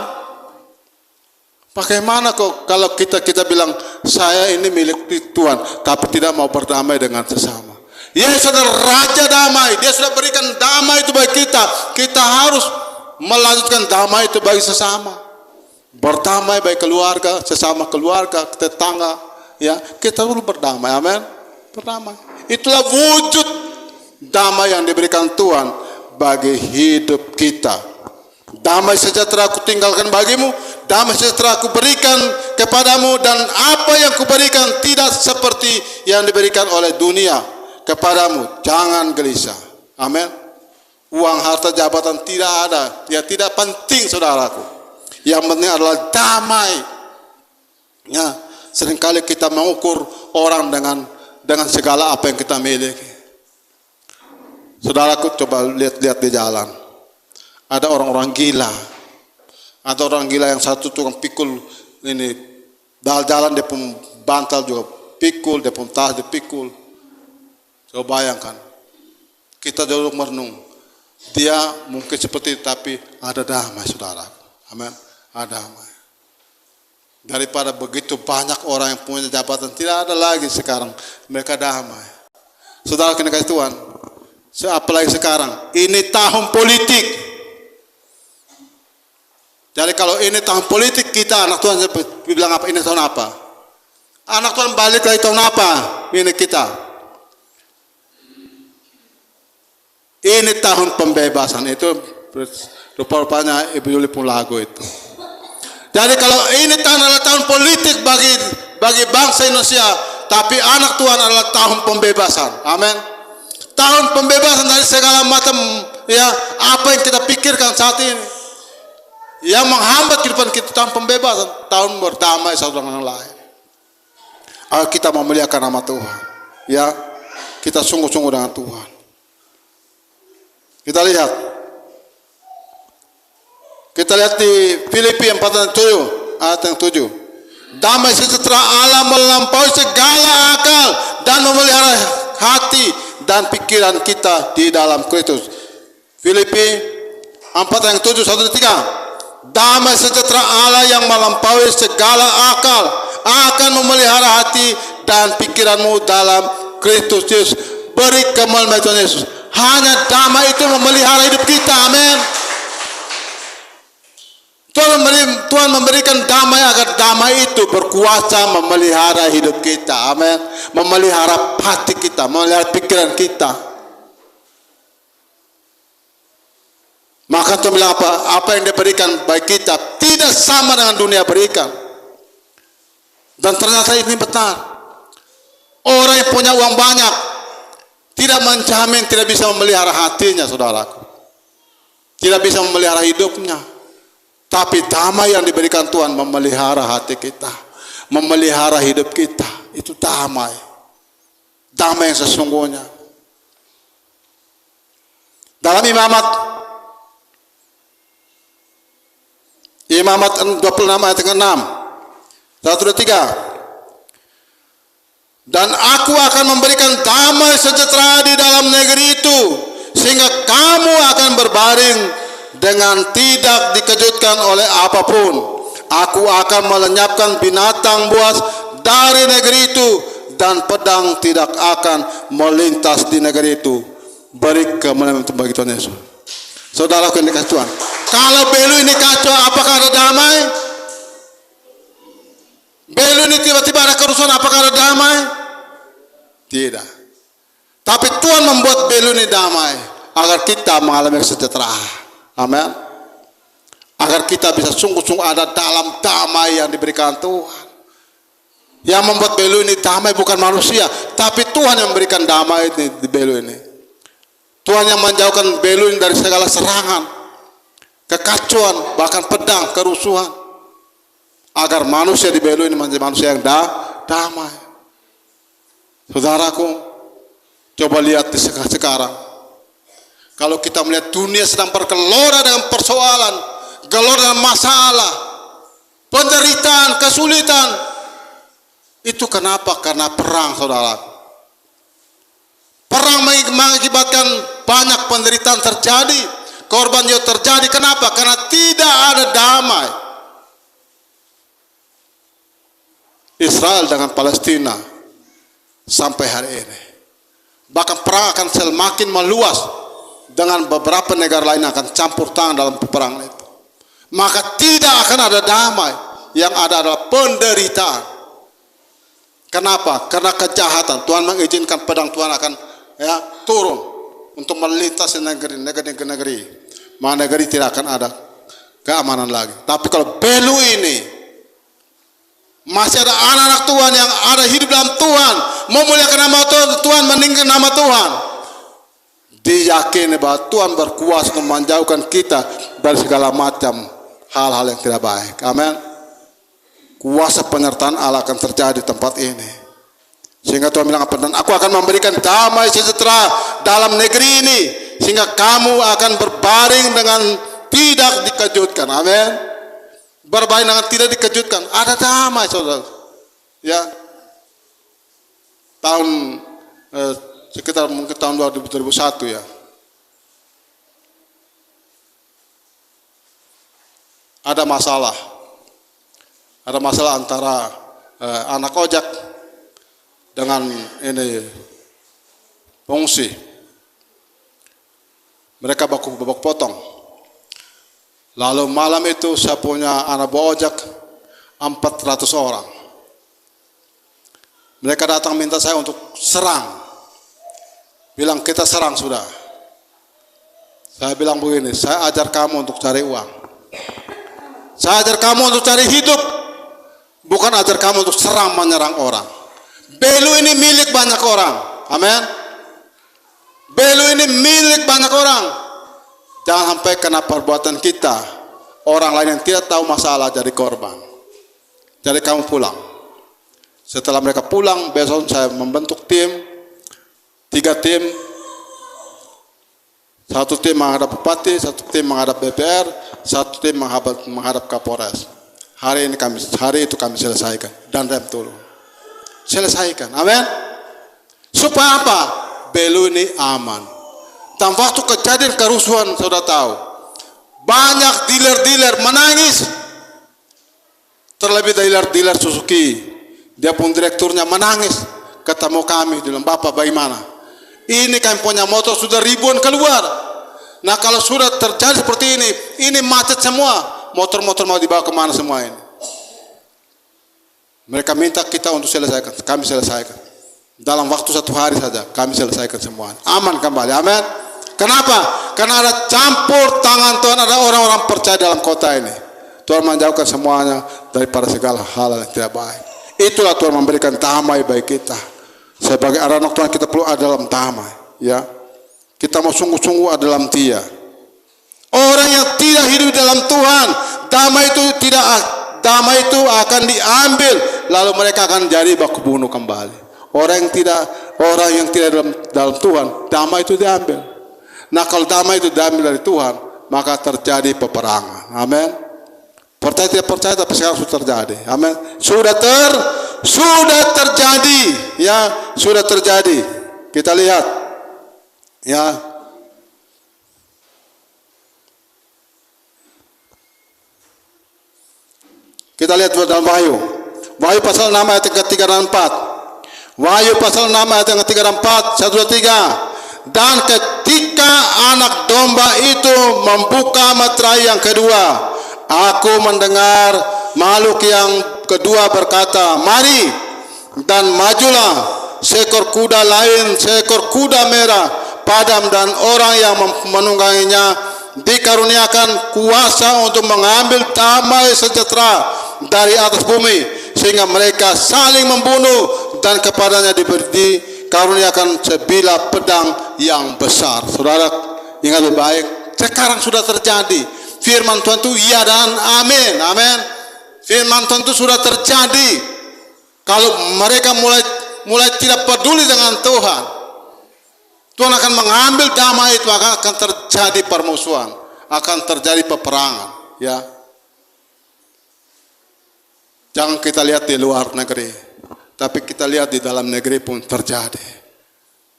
Bagaimana kok kalau kita bilang saya ini milik Tuhan, tapi tidak mau berdamai dengan sesama. Yesus adalah Raja Damai. Dia sudah berikan damai itu bagi kita. Kita harus melanjutkan damai itu bagi sesama. Berdamai bagi keluarga, sesama keluarga, tetangga. Ya, kita perlu berdamai. Amin. Berdamai. Itulah wujud damai yang diberikan Tuhan bagi hidup kita. Damai sejahtera aku tinggalkan bagimu, damai sejahtera aku berikan kepadamu, dan apa yang kuberikan tidak seperti yang diberikan oleh dunia kepadamu. Jangan gelisah. Amin. Uang, harta, jabatan tidak ada, ya tidak penting saudaraku. Yang penting adalah damai. Ya, seringkali kita mengukur orang dengan segala apa yang kita miliki. Saudaraku, coba lihat di jalan. Ada orang-orang gila. Ada orang gila yang satu tukang pikul ini, jalan dia pun bantal juga pikul, dia pun tas dipikul. Coba bayangkan, kita duduk merenung, dia mungkin seperti itu, tapi ada damai saudara. Amin. Ada damai. Daripada begitu banyak orang yang punya jabatan, tidak ada lagi sekarang mereka damai. Saudara kena kasih Tuhan, apalagi sekarang, ini tahun politik. Jadi kalau ini tahun politik, kita anak Tuhan bilang apa? Ini tahun apa? Anak Tuhan balik lagi tahun apa? Ini kita. Ini tahun pembebasan, itu rupa-rupanya Ibu Yuli pun lagu itu. Jadi kalau ini tahun adalah tahun politik bagi bangsa Indonesia, tapi anak Tuhan adalah tahun pembebasan. Amin. Tahun pembebasan dari segala macam ya apa yang kita pikirkan saat ini yang menghambat kehidupan kita. Tahun pembebasan, tahun berdamai satu dengan yang lain. Ayo kita memuliakan nama Tuhan. Ya, kita sungguh-sungguh dengan Tuhan. Kita lihat di Filipi 4:7 ayat yang 7. Damai sejahtera Allah melampaui segala akal dan memelihara hati dan pikiran kita di dalam Kristus. Filipi 4:7 1-3. Damai sejahtera Allah yang melampaui segala akal akan memelihara hati dan pikiranmu dalam Kristus Yesus. Beri kemuliaan Tuhan Yesus. Hanya damai itu memelihara hidup kita. Amin. Tuhan memberikan damai agar damai itu berkuasa memelihara hidup kita. Amin. Memelihara hati kita, memelihara pikiran kita. Maka Tuhan bilang apa? Apa yang diberikan bagi kita tidak sama dengan dunia berikan. Dan ternyata ini benar. Orang yang punya uang banyak tidak menjamin, tidak bisa memelihara hatinya, saudaraku. Tidak bisa memelihara hidupnya. Tapi damai yang diberikan Tuhan memelihara hati kita, memelihara hidup kita. Itu damai. Damai yang sesungguhnya. Dalam Imamat 26 ayat 6. 1-3. Dan aku akan memberikan damai sejahtera di dalam negeri itu, sehingga kamu akan berbaring dengan tidak dikejutkan oleh apapun. Aku akan melenyapkan binatang buas dari negeri itu, dan pedang tidak akan melintas di negeri itu. Beri kemuliaan bagi Tuhan Yesus. Saudara yang dikasih Tuhan, kalau Belu ini kacau, apakah ada damai? Belu ini tiba-tiba ada kerusuhan, apakah ada damai? Tidak. Tapi Tuhan membuat Belu ini damai agar kita mengalami kesejahteraan. Amin. Agar kita bisa sungguh-sungguh ada dalam damai yang diberikan Tuhan. Yang membuat Belu ini damai bukan manusia, tapi Tuhan yang memberikan damai di Belu ini. Tuhan yang menjauhkan Beluin dari segala serangan, kekacauan, bahkan pedang, kerusuhan, agar manusia di Beluin menjadi manusia yang damai. Saudaraku, coba lihat di sekarang. Kalau kita melihat dunia sedang bergelora dengan persoalan, gelora dengan masalah, penderitaan, kesulitan. Itu kenapa? Karena perang, saudara. Perang mengakibatkan banyak penderitaan terjadi, korban juga terjadi. Kenapa? Karena tidak ada damai. Israel dengan Palestina sampai hari ini. Bahkan perang akan semakin meluas dengan beberapa negara lain akan campur tangan dalam peperangan itu. Maka tidak akan ada damai, yang ada adalah penderitaan. Kenapa? Karena kejahatan. Tuhan mengizinkan pedang Tuhan akan turun untuk melintasi negeri. Maka negeri tidak akan ada keamanan lagi. Tapi kalau Belu ini masih ada anak-anak Tuhan yang ada hidup dalam Tuhan, memuliakan nama Tuhan, meninggikan nama Tuhan, diyakini bahwa Tuhan berkuasa untuk menjauhkan kita dari segala macam hal-hal yang tidak baik. Amin. Kuasa penyertaan Allah akan terjadi di tempat ini. Sehingga Tuhan bilang, dan aku akan memberikan damai sejahtera dalam negeri ini, sehingga kamu akan berbaring dengan tidak dikejutkan. Amin. Berbaring dengan tidak dikejutkan. Ada damai, saudara. Ya. Tahun sekitar mungkin tahun 2001 ya. Ada masalah antara anak ojek dengan ini pengungsi. Mereka baku potong. Lalu malam itu saya punya anak buah ojek 400 orang. Mereka datang minta saya untuk serang. Bilang kita serang sudah. Saya bilang begini, saya ajar kamu untuk cari uang. Saya ajar kamu untuk cari hidup. Bukan ajar kamu untuk serang menyerang orang. Belu ini milik banyak orang. Amin. Belu ini milik banyak orang. Jangan sampai kena perbuatan kita, orang lain yang tidak tahu masalah jadi korban. Jadi kamu pulang. Setelah mereka pulang, besok saya membentuk tim, 3 tim. 1 tim menghadap Bupati, 1 tim menghadap BPR, 1 tim menghadap Kapolres. Hari itu kami selesaikan dan rem turun. Selesaikan, amin. Supaya apa? Belu ini aman. Dan waktu kejadian kerusuhan, saudara tahu, banyak dealer-dealer menangis. Terlebih dealer Suzuki, dia pun direkturnya menangis. Ketemu kami, bilang, Bapak bagaimana? Ini kami punya motor sudah ribuan keluar. Nah kalau sudah terjadi seperti ini macet semua. Motor-motor mau dibawa kemana semua ini? Mereka minta kita untuk selesaikan, kami selesaikan. Dalam waktu 1 hari saja, kami selesaikan semua. Aman kembali, amin. Kenapa? Karena ada campur tangan Tuhan, ada orang-orang percaya dalam kota ini. Tuhan menjauhkan semuanya daripada segala hal yang tidak baik. Itulah Tuhan memberikan damai bagi kita. Sebagai anak Tuhan kita perlu ada dalam damai. Ya, kita mau sungguh-sungguh ada dalam Dia. Orang yang tidak hidup dalam Tuhan, damai itu akan diambil, lalu mereka akan jadi baku bunuh kembali. Orang yang tidak dalam Tuhan, damai itu diambil. Nah kalau damai itu diambil dari Tuhan, maka terjadi peperangan. Amin. Percaya tidak percaya, tapi sekarang sudah terjadi. Amin. Sudah terjadi. Ya, sudah terjadi. Kita lihat. Ya. Kita lihat dalam Wahyu. Wahyu pasal 6 ayat yang ke-3 dan 4. Wahyu pasal 6 ayat yang ke-3 dan 4. 1, 2, 3. Dan ketika anak domba itu membuka meterai yang kedua, aku mendengar makhluk yang kedua berkata, mari, dan majulah seekor kuda lain, seekor kuda merah, padam, dan orang yang menungganginya dikaruniakan kuasa untuk mengambil damai sejahtera dari atas bumi, sehingga mereka saling membunuh, dan kepadanya diberi dikaruniakan sebilah pedang yang besar. Saudara ingat baik, sekarang sudah terjadi. Firman Tuhan itu iya dan amin. Amin. Firman Tuhan itu sudah terjadi. Kalau mereka mulai tidak peduli dengan Tuhan, Tuhan akan mengambil damai itu, akan terjadi permusuhan, akan terjadi peperangan, ya. Jangan kita lihat di luar negeri, tapi kita lihat di dalam negeri pun terjadi.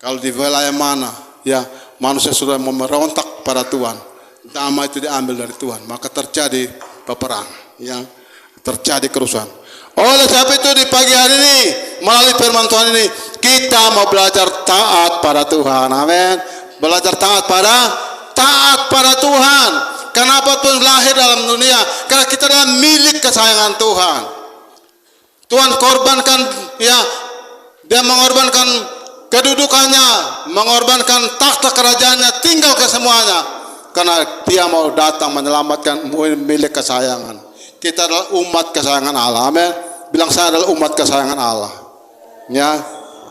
Kalau di wilayah mana, ya, manusia sudah memberontak pada Tuhan, damai itu diambil dari Tuhan, maka terjadi peperangan, ya, terjadi kerusuhan. Oleh sebab itu di pagi hari ini melalui firman Tuhan ini kita mau belajar taat pada Tuhan. Amin. Belajar taat pada Tuhan. Kenapa Tuhan lahir dalam dunia? Karena kita adalah milik kesayangan Tuhan. Tuhan korbankan, ya, dia mengorbankan kedudukannya, mengorbankan takhta kerajaannya, tinggal ke semuanya, karena dia mau datang menyelamatkan milik kesayangan. Kita adalah umat kesayangan Allah. Amin. Bilang, saya adalah umat kesayangan Allah. Ya,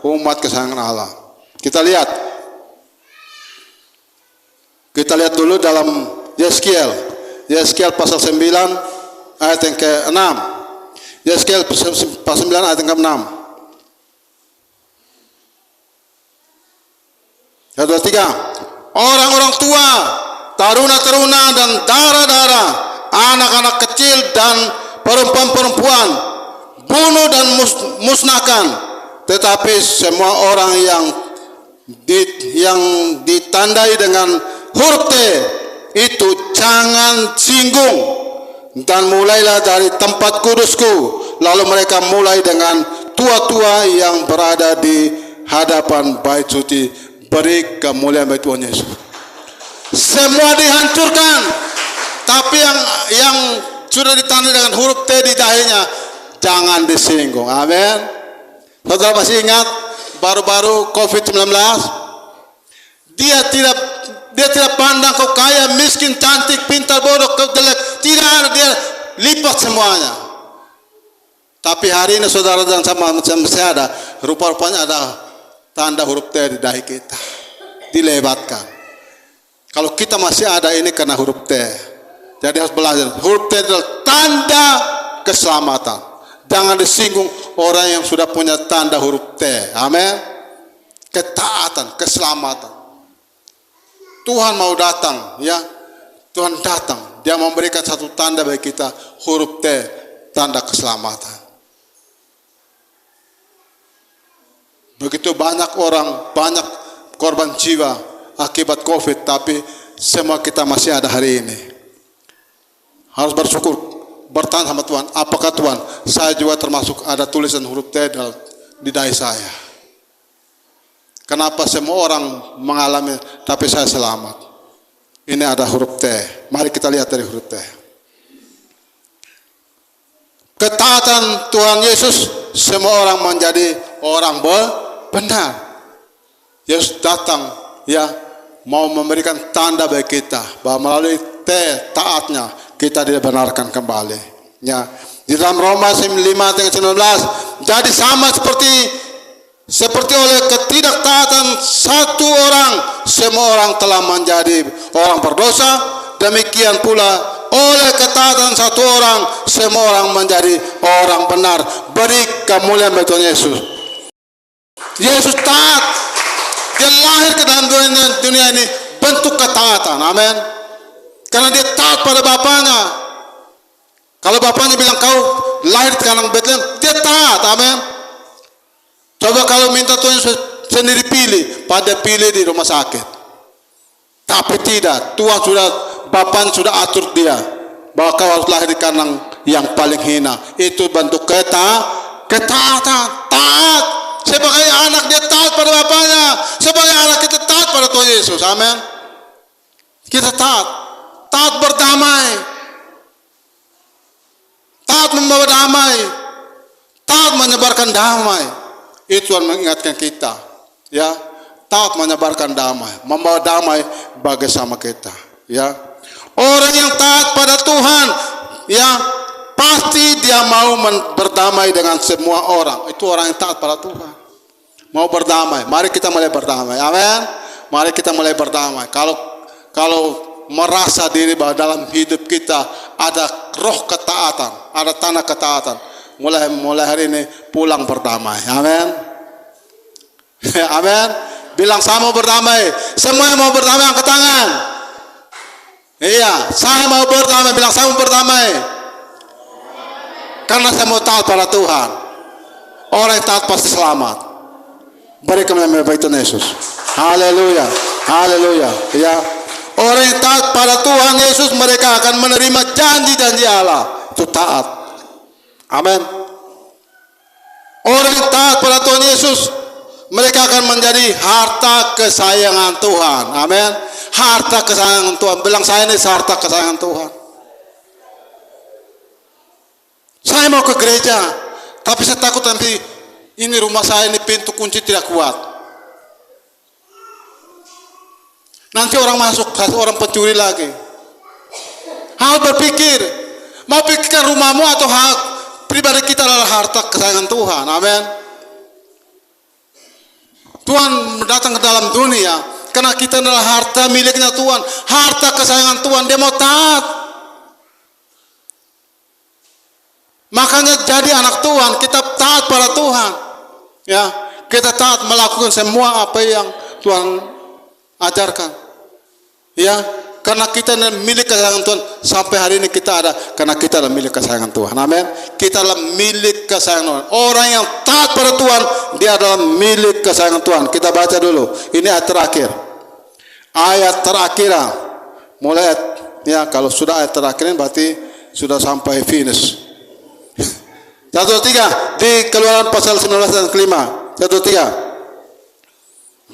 umat kesayangan Allah. Kita lihat dulu dalam Yeskiel pasal 9 ayat yang ke-6. Yeskiel pasal 9 ayat yang ke-6. Ayat 23. Orang-orang tua, taruna-taruna dan dara-dara, anak-anak kecil dan perempuan-perempuan, bunuh dan musnahkan. Tetapi semua orang yang ditandai dengan huruf T itu jangan singgung. Dan mulailah dari tempat kudusku. Lalu mereka mulai dengan tua-tua yang berada di hadapan bait suci, beri kemuliaan bagi Tuhan Yesus. Semua dihancurkan, tapi yang sudah ditandai dengan huruf T di dahinya jangan disinggung. Amin. Saudara masih ingat baru-baru COVID-19? Dia tidak pandang kau kaya, miskin, cantik, pintar, bodoh, jelek. Tidak ada, dia lipat semuanya. Tapi hari ini saudara dan sama saya ada, rupa-rupanya ada tanda huruf T di dahi kita. Dilebatkan. Kalau kita masih ada ini karena huruf T. Jadi harus belajar. Huruf T adalah tanda keselamatan. Jangan disinggung orang yang sudah punya tanda huruf T. Amin. Ketaatan, keselamatan. Tuhan mau datang, ya. Tuhan datang. Dia memberikan satu tanda bagi kita, huruf T, tanda keselamatan. Begitu banyak orang, banyak korban jiwa akibat COVID, tapi semua kita masih ada hari ini. Harus bersyukur, bertanya sama Tuhan, apakah Tuhan, saya juga termasuk ada tulisan huruf T di dahi saya. Kenapa semua orang mengalami, tapi saya selamat? Ini ada huruf T. Mari kita lihat dari huruf T. Ketaatan Tuhan Yesus, semua orang menjadi orang benar. Yesus datang, ya, mau memberikan tanda bagi kita bahwa melalui T taatnya kita dibenarkan kembali. Ya, di dalam Roma 5:19, jadi sama seperti oleh ketidaktaatan satu orang, semua orang telah menjadi orang berdosa. Demikian pula oleh ketaatan satu orang, semua orang menjadi orang benar. Beri kemuliaan bagi Tuhan Yesus. Yesus taat. Dia lahir ke dalam dunia ini bentuk ketaatan. Amin. Karena dia taat pada bapaknya. Kalau bapaknya bilang kau lahir di kandang Betlehem, dia taat. Amin. Coba kalau minta Tuhan sendiri pilih, pada pilih di rumah sakit. Tapi tidak, Tuhan Bapaknya sudah atur dia bahwa kau harus lahir di kandang yang paling hina. Itu bentuk ketaatan, taat. Sebagai anak dia taat pada bapaknya, sebagai anak kita taat pada Tuhan Yesus. Amin. Kita taat berdamai, taat membawa damai, taat menyebarkan damai. Itu Tuhan mengingatkan kita, ya, taat menyebarkan damai, membawa damai bagi sama kita, ya. Orang yang taat pada Tuhan, ya, pasti dia mau berdamai dengan semua orang. Itu orang yang taat pada Tuhan. Mau berdamai. Mari kita mulai berdamai. Amin. Mari kita mulai berdamai. Kalau merasa diri bahwa dalam hidup kita ada roh ketaatan, ada tanah ketaatan, mulai hari ini pulang berdamai. Amin. Amin. Bilang saya mau berdamai. Semua yang mau berdamai angkat tangan. Iya, saya mau berdamai. Bilang saya mau berdamai. Karena saya mau taat pada Tuhan. Orang yang taat pasti selamat. Beri kami baik Tuhan Yesus. Haleluya. Haleluya. Ya. Orang yang taat pada Tuhan Yesus, mereka akan menerima janji-janji Allah. Itu taat. Amin. Orang yang taat pada Tuhan Yesus, mereka akan menjadi harta kesayangan Tuhan. Amin. Harta kesayangan Tuhan. Bilang saya ini harta kesayangan Tuhan. Saya mau ke gereja, tapi saya takut nanti ini rumah saya ini pintu kunci tidak kuat. Nanti orang masuk, orang pencuri lagi. Harus berpikir, mau pikirkan rumahmu atau hak pribadi kita adalah harta kesayangan Tuhan. Amin. Tuhan datang ke dalam dunia karena kita adalah harta miliknya Tuhan, harta kesayangan Tuhan. Dia mau taat. Makanya jadi anak Tuhan, kita taat pada Tuhan. Ya, kita taat melakukan semua apa yang Tuhan ajarkan. Ya, karena kita milik kesayangan Tuhan. Sampai hari ini kita ada karena kita adalah milik kesayangan Tuhan. Amin. Kita adalah milik kesayangan Tuhan. Orang yang taat pada Tuhan, dia adalah milik kesayangan Tuhan. Kita baca dulu. Ini ayat terakhir. Ayat terakhir. Mulai ya, kalau sudah ayat terakhir berarti sudah sampai finish. 1, 3 di Keluaran pasal 19 dan kelima. 1, 3.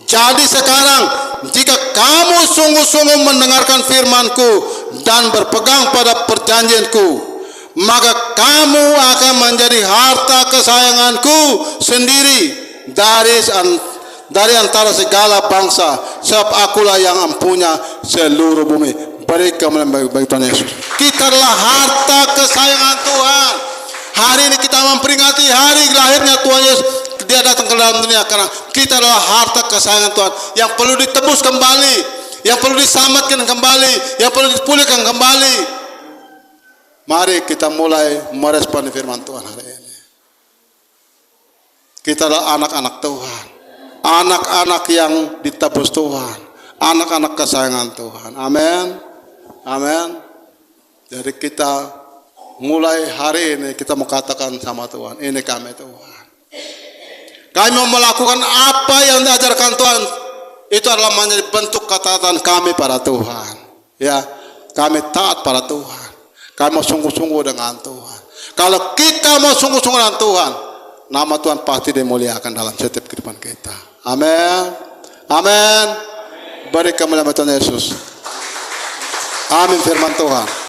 Jadi sekarang jika kamu sungguh-sungguh mendengarkan firman-Ku dan berpegang pada perjanjian-Ku, maka kamu akan menjadi harta kesayangan-Ku sendiri dari antara segala bangsa, sebab Akulah yang mempunyai seluruh bumi. Beri kami bagi Tuhan Yesus. Kita adalah harta kesayangan Tuhan. Hari ini kita memperingati hari lahirnya Tuhan Yesus. Dia datang ke dalam dunia karena kita adalah harta kesayangan Tuhan yang perlu ditebus kembali, yang perlu diselamatkan kembali, yang perlu dipulihkan kembali. Mari kita mulai meresponi firman Tuhan hari ini. Kita adalah anak-anak Tuhan, anak-anak yang ditebus Tuhan, anak-anak kesayangan Tuhan. Amin. Amin. Jadi kita mulai hari ini kita mau katakan sama Tuhan, ini kami Tuhan. Kami mau melakukan apa yang diajarkan Tuhan. Itu adalah menjadi bentuk ketaatan kami pada Tuhan. Ya, kami taat pada Tuhan. Kami mau sungguh-sungguh dengan Tuhan. Kalau kita mau sungguh-sungguh dengan Tuhan, nama Tuhan pasti dimuliakan dalam setiap kehidupan kita. Amin. Amin. Beri kemuliaan Tuhan Yesus. Amin firman Tuhan.